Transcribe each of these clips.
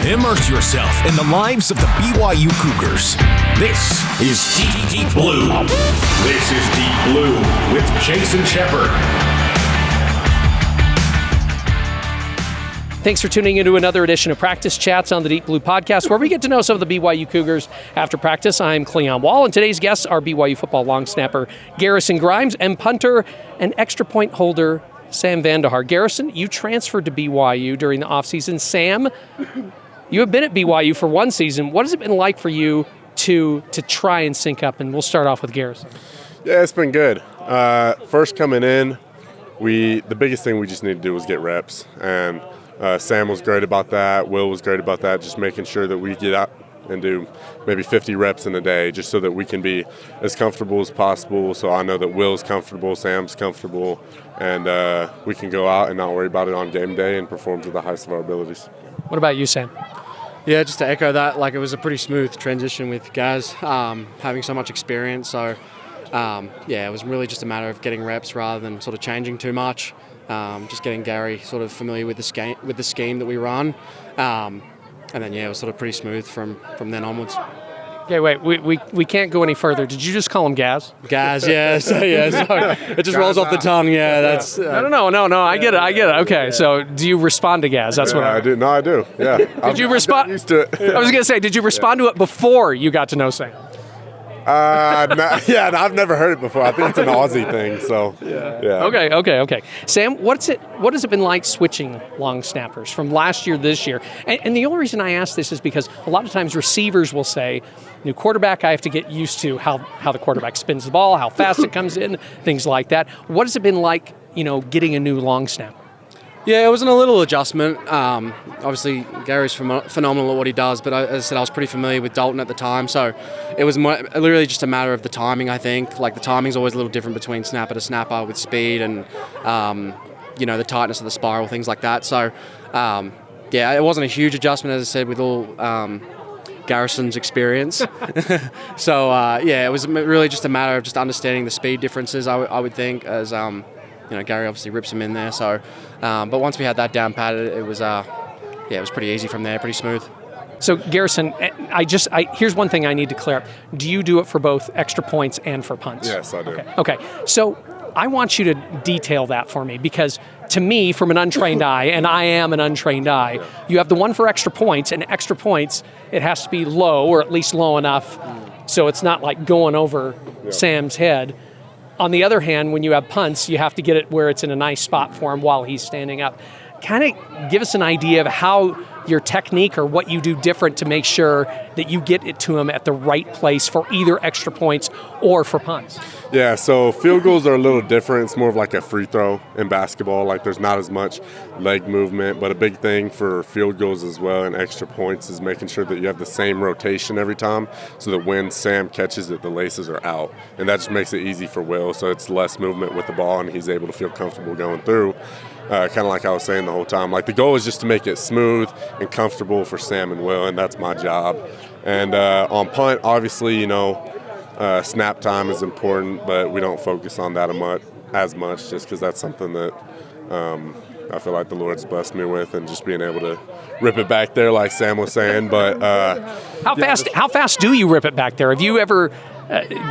Immerse yourself in the lives of the BYU Cougars. This is Deep Blue. This is Deep Blue with Jason Shepard. Thanks for tuning into another edition of Practice Chats on the Deep Blue podcast, where we get to know some of the BYU Cougars after practice. I'm Cleon Wall, and today's guests are BYU football long snapper Garrison Grimes and punter and extra point holder Sam Vander Haar. Garrison, you transferred to BYU during the offseason. Sam, you have been at BYU for one season. What has it been like for you to try and sync up? And we'll start off with Garrison. Yeah, it's been good. First coming in, the biggest thing we just needed to do was get reps, and Sam was great about that. Will was great about that, just making sure that we get out and do maybe 50 reps in a day just so that we can be as comfortable as possible. So I know that Will's comfortable, Sam's comfortable, and we can go out and not worry about it on game day and perform to the highest of our abilities. What about you, Sam? Yeah, just to echo that, it was a pretty smooth transition with guys having so much experience. So, it was really just a matter of getting reps rather than sort of changing too much. Just getting Gary sort of familiar with the scheme that we run. And then, it was sort of pretty smooth from then onwards. Okay, wait, we can't go any further. Did you just call him Gaz? Gaz, yeah. Sorry. It just rolls off the tongue, yeah. That's No, I get it. Okay, so do you respond to Gaz? That's what I do. No, I do, yeah. Did you respond? Used to it. I was going to say, did you respond to it before you got to know Sam? I've never heard it before. I think it's an Aussie thing, so yeah. Okay. Sam, what has it been like switching long snappers from last year to this year? And the only reason I ask this is because a lot of times receivers will say, new quarterback, I have to get used to how the quarterback spins the ball, how fast it comes in, things like that. What has it been like, getting a new long snapper? Yeah, it was a little adjustment. Obviously, Gary's phenomenal at what he does, but as I said, I was pretty familiar with Dalton at the time, so it was literally just a matter of the timing, I think. The timing's always a little different between snapper to snapper with speed and, the tightness of the spiral, things like that. So, it wasn't a huge adjustment, as I said, with all Garrison's experience. So, it was really just a matter of just understanding the speed differences, I would think, as Gary obviously rips him in there. So, but once we had that down patted, it was pretty easy from there, pretty smooth. So Garrison, here's one thing I need to clear up. Do you do it for both extra points and for punts? Yes, I do. Okay. So I want you to detail that for me, because to me, from an untrained eye, and I am an untrained eye, you have the one for extra points, and extra points, it has to be low, or at least low enough, so it's not like going over Sam's head. On the other hand, when you have punts, you have to get it where it's in a nice spot for him while he's standing up. Kind of give us an idea of how your technique or what you do different to make sure that you get it to him at the right place for either extra points or for punts. Yeah, so field goals are a little different. It's more of like a free throw in basketball. There's not as much leg movement, but a big thing for field goals as well and extra points is making sure that you have the same rotation every time so that when Sam catches it, the laces are out. And that just makes it easy for Will, so it's less movement with the ball and he's able to feel comfortable going through. Kind of like I was saying the whole time. The goal is just to make it smooth and comfortable for Sam and Will, and that's my job. And on punt, obviously, snap time is important, but we don't focus on that as much just because that's something that I feel like the Lord's blessed me with, and just being able to rip it back there like Sam was saying. But how fast do you rip it back there? Have you ever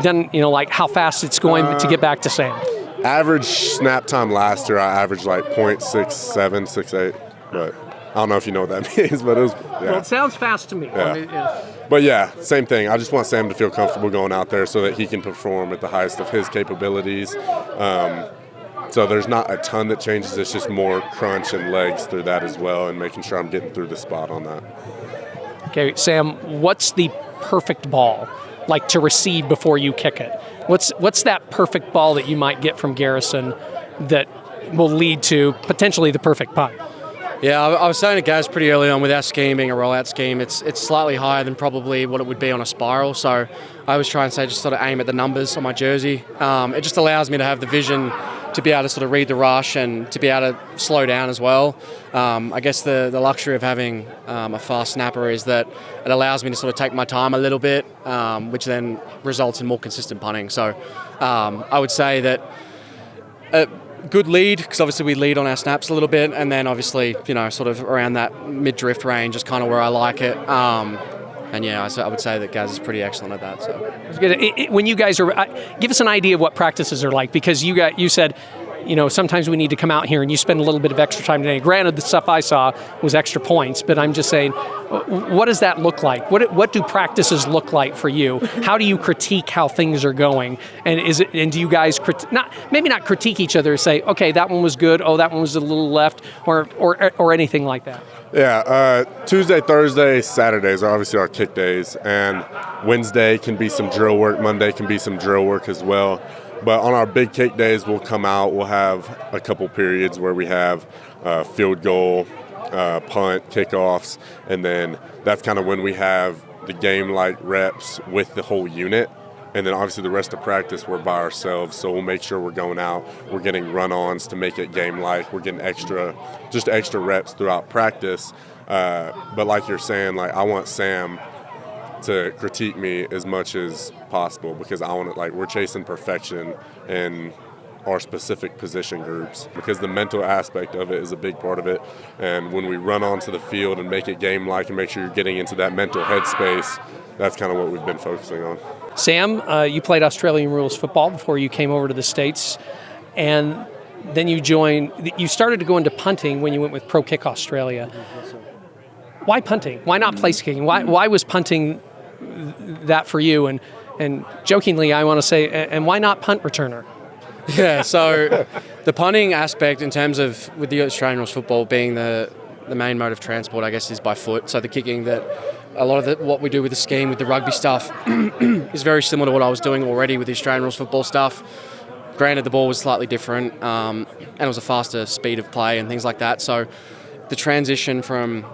done, how fast it's going to get back to Sam? Average snap time last year, I averaged 0.67, 68, but I don't know if you know what that means, but it was, yeah. Well, it sounds fast to me. Yeah. But same thing. I just want Sam to feel comfortable going out there so that he can perform at the highest of his capabilities. So there's not a ton that changes. It's just more crunch and legs through that as well, and making sure I'm getting through the spot on that. Okay, Sam, what's the perfect ball to receive before you kick it? What's that perfect ball that you might get from Garrison that will lead to potentially the perfect punt? Yeah, I was saying to Gaz pretty early on, with our scheme being a rollout scheme, it's slightly higher than probably what it would be on a spiral. So I was trying to say just sort of aim at the numbers on my jersey. It just allows me to have the vision to be able to sort of read the rush and to be able to slow down as well. I guess the luxury of having a fast snapper is that it allows me to sort of take my time a little bit, which then results in more consistent punting. So I would say that good lead, because obviously we lead on our snaps a little bit, and then obviously, sort of around that mid-drift range is kind of where I like it. And yeah, I would say that Gaz is pretty excellent at that. So, when you guys are, give us an idea of what practices are like, because you said, sometimes we need to come out here and you spend a little bit of extra time today. Granted, the stuff I saw was extra points, but I'm just saying, what does that look like? What do practices look like for you? How do you critique how things are going? And do you guys maybe not critique each other, say, okay, that one was good, oh, that one was a little left, or anything like that? Yeah, Tuesday, Thursday, Saturdays are obviously our kick days, and Wednesday can be some drill work, Monday can be some drill work as well. But on our big kick days, we'll come out, we'll have a couple periods where we have field goal, punt, kickoffs, and then that's kind of when we have the game-like reps with the whole unit. And then obviously the rest of practice, we're by ourselves, so we'll make sure we're going out, we're getting run-ons to make it game-like, we're getting extra reps throughout practice. But like you're saying, I want Sam to critique me as much as possible, because I want to, we're chasing perfection in our specific position groups, because the mental aspect of it is a big part of it. And when we run onto the field and make it game-like and make sure you're getting into that mental headspace, that's kind of what we've been focusing on. Sam, you played Australian rules football before you came over to the States, and then you started to go into punting when you went with Pro Kick Australia. Why punting? Why not place kicking? Why was punting that for you? And jokingly, I want to say, and why not punt returner? Yeah, so the punting aspect in terms of, with the Australian rules football being the main mode of transport, I guess, is by foot. So the kicking, that a lot of what we do with the scheme, with the rugby stuff, is very similar to what I was doing already with the Australian rules football stuff. Granted, the ball was slightly different, and it was a faster speed of play and things like that. So the transition from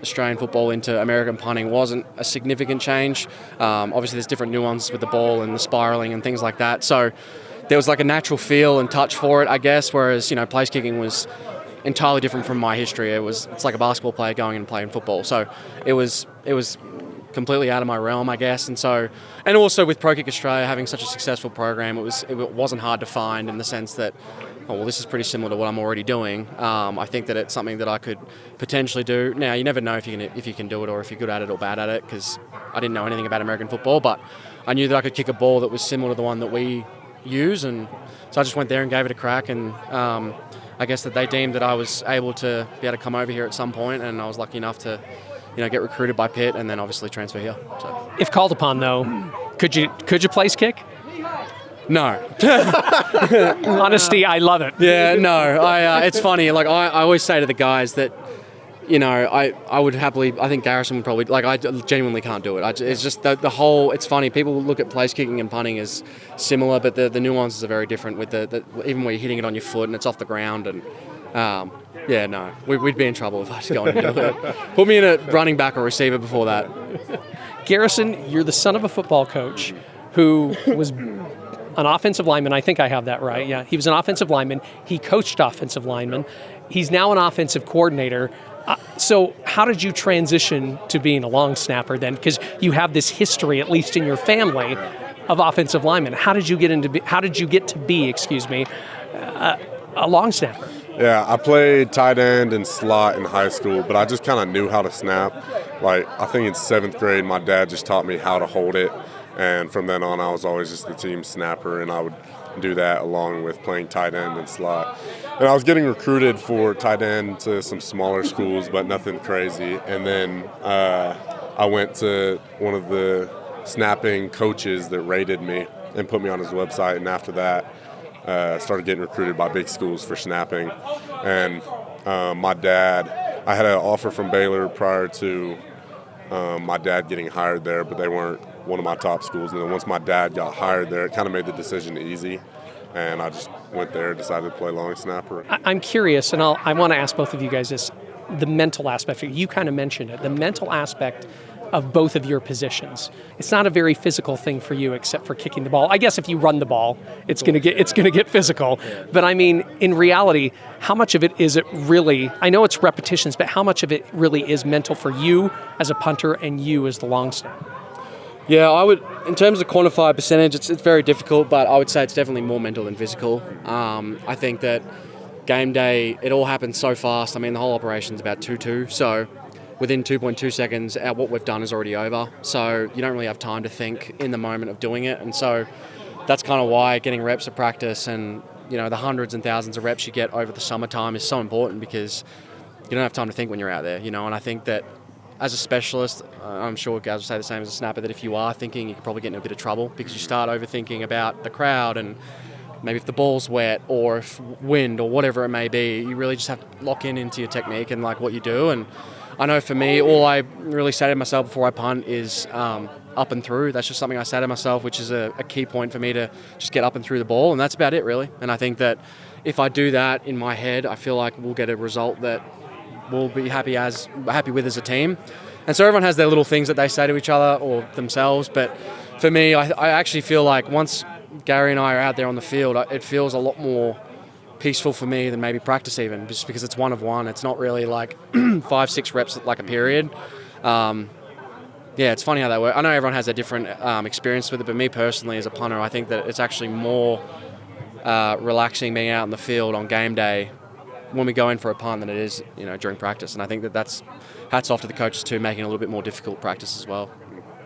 Australian football into American punting wasn't a significant change. Obviously, there's different nuances with the ball and the spiraling and things like that. So there was a natural feel and touch for it, I guess, whereas, place kicking was entirely different from my history. It's like a basketball player going and playing football. So it was completely out of my realm, I guess. And also with Pro Kick Australia having such a successful program, it wasn't hard to find, in the sense that, this is pretty similar to what I'm already doing. I think that it's something that I could potentially do. Now, you never know if you can do it, or if you're good at it or bad at it, because I didn't know anything about American football, but I knew that I could kick a ball that was similar to the one that we use, and so I just went there and gave it a crack, and I guess that they deemed that I was able to be able to come over here at some point, and I was lucky enough to get recruited by Pitt, and then obviously transfer here. So. If called upon, though, could you place kick? No. Honesty, I love it. Yeah, no. It's funny. I always say to the guys that, I would happily. I think Garrison would probably. I genuinely can't do it. It's just the whole. It's funny. People look at place kicking and punting as similar, but the nuances are very different. With the even where you're hitting it on your foot and it's off the ground, and yeah, no, we'd be in trouble if I was going to do it. Put me in a running back or receiver before that. Garrison, you're the son of a football coach who was an offensive lineman. I think I have that right. Yeah, he was an offensive lineman. He coached offensive linemen. He's now an offensive coordinator. So how did you transition to being a long snapper then? Because you have this history, at least in your family, of offensive linemen. How did you get to be a long snapper? Yeah, I played tight end and slot in high school, but I just kind of knew how to snap. I think in 7th grade, my dad just taught me how to hold it. And from then on, I was always just the team snapper, and I would do that along with playing tight end and slot. And I was getting recruited for tight end to some smaller schools, but nothing crazy. And then I went to one of the snapping coaches that rated me and put me on his website. And after that, started getting recruited by big schools for snapping. And my dad, I had an offer from Baylor prior to my dad getting hired there, but they weren't one of my top schools. And then once my dad got hired there, it kind of made the decision easy. And I just went there and decided to play long snapper. I'm curious, and I want to ask both of you guys this, the mental aspect. You kind of mentioned it, the mental aspect of both of your positions. It's not a very physical thing for you, except for kicking the ball. I guess if you run the ball, it's going to get physical. But I mean, in reality, how much of it is it really? I know it's repetitions, but how much of it really is mental for you as a punter and you as the long snapper? Yeah, I would, in terms of quantify percentage, it's very difficult, but I would say it's definitely more mental than physical. I think that game day, it all happens so fast. I mean, the whole operation's about 2-2, so within 2.2 seconds, what we've done is already over. So you don't really have time to think in the moment of doing it, and so that's kind of why getting reps at practice and the hundreds and thousands of reps you get over the summertime is so important, because you don't have time to think when you're out there, and I think that as a specialist, I'm sure guys will say the same as a snapper, that if you are thinking, you could probably get in a bit of trouble, because you start overthinking about the crowd and maybe if the ball's wet or if wind or whatever it may be. You really just have to lock into your technique and like what you do. And I know for me, all I really say to myself before I punt is up and through. That's just something I say to myself, which is a key point for me to just get up and through the ball, and that's about it really. And I think that if I do that in my head, I feel like we'll get a result that we'll be happy with as a team. And so everyone has their little things that they say to each other or themselves, but for me, I actually feel like once Gary and I are out there on the field, it feels a lot more peaceful for me than maybe practice even, just because it's one of one. It's not really like 5-6 reps like a period. Yeah, it's funny how that works. I know everyone has a different experience with it, but me personally as a punter, I think that it's actually more relaxing being out in the field on game day when we go in for a punt than it is, during practice. And I think that that's hats off to the coaches too, making it a little bit more difficult practice as well.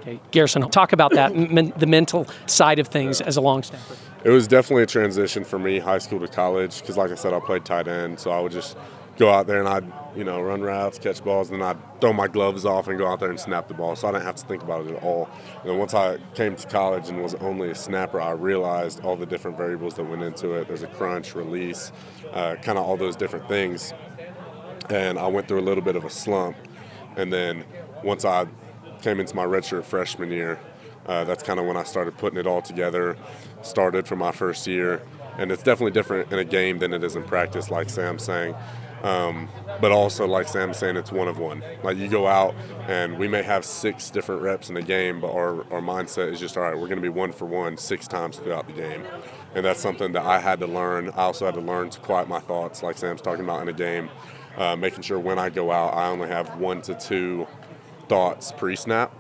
Okay, Garrison, talk about that, the mental side of things as a long snapper. It was definitely a transition for me, high school to college, because like I said, I played tight end, so I would just go out there and I'd, run routes, catch balls, and then I'd throw my gloves off and go out there and snap the ball, so I didn't have to think about it at all. And then once I came to college and was only a snapper, I realized all the different variables that went into it. There's a crunch, release, kind of all those different things. And I went through a little bit of a slump. And then once I came into my redshirt freshman year, that's kind of when I started putting it all together, started for my first year. And it's definitely different in a game than it is in practice, like Sam's saying. But also, like Sam's saying, it's one of one. Like, you go out and we may have 6 different reps in a game, but our mindset is just, all right, we're going to be 1 for 1 6 times throughout the game. And that's something that I had to learn. I also had to learn to quiet my thoughts, like Sam's talking about in a game, making sure when I go out, I only have 1 to 2 thoughts pre-snap.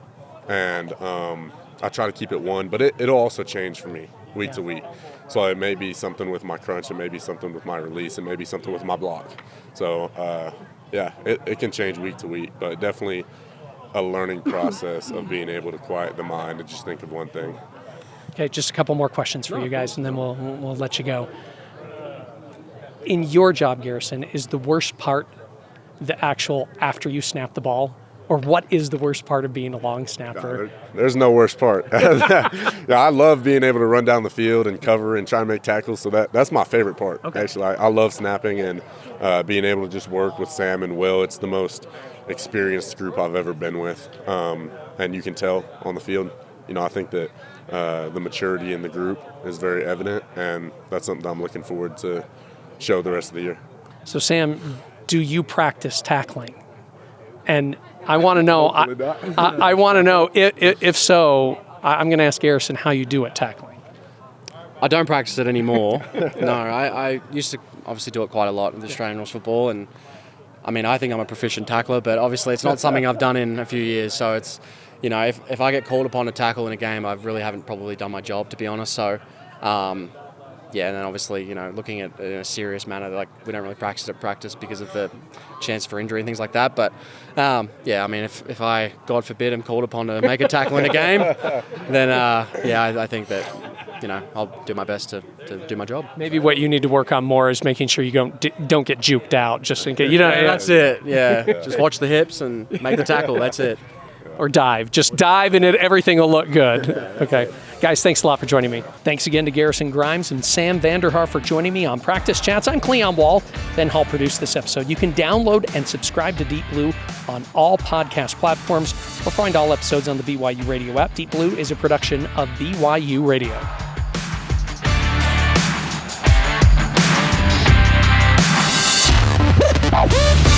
And I try to keep it 1, but it'll also change for me week to week. So it may be something with my crunch, it may be something with my release, it may be something with my block. So, it can change week to week, but definitely a learning process of being able to quiet the mind and just think of one thing. Okay, just a couple more questions for you guys, and then we'll let you go. In your job, Garrison, is the worst part the actual after you snap the ball? Or what is the worst part of being a long snapper? There's no worst part. Yeah, I love being able to run down the field and cover and try and make tackles. So that's my favorite part. Okay. Actually, I love snapping and being able to just work with Sam and Will. It's the most experienced group I've ever been with, and you can tell on the field. I think that the maturity in the group is very evident, and that's something I'm looking forward to show the rest of the year. So, Sam, do you practice tackling? And I want to know. I want to know if so. I'm going to ask Garrison how you do it tackling. I don't practice it anymore. No, I used to obviously do it quite a lot with Australian rules football, and I mean I think I'm a proficient tackler, but obviously it's not something I've done in a few years. So it's if I get called upon to tackle in a game, I really haven't probably done my job, to be honest. So. And then obviously, looking at it in a serious manner, like we don't really practice it at practice because of the chance for injury and things like that. But I mean, if I, God forbid, am called upon to make a tackle in a game, then I think that I'll do my best to do my job. Maybe what you need to work on more is making sure you don't get juked out, just in case. That's it. Yeah, just watch the hips and make the tackle. That's it. Or dive. Just dive and everything will look good. Okay. Guys, thanks a lot for joining me. Thanks again to Garrison Grimes and Sam Vander Haar for joining me on Practice Chats. I'm Cleon Wall. Ben Hall produced this episode. You can download and subscribe to Deep Blue on all podcast platforms or find all episodes on the BYU Radio app. Deep Blue is a production of BYU Radio. Woo!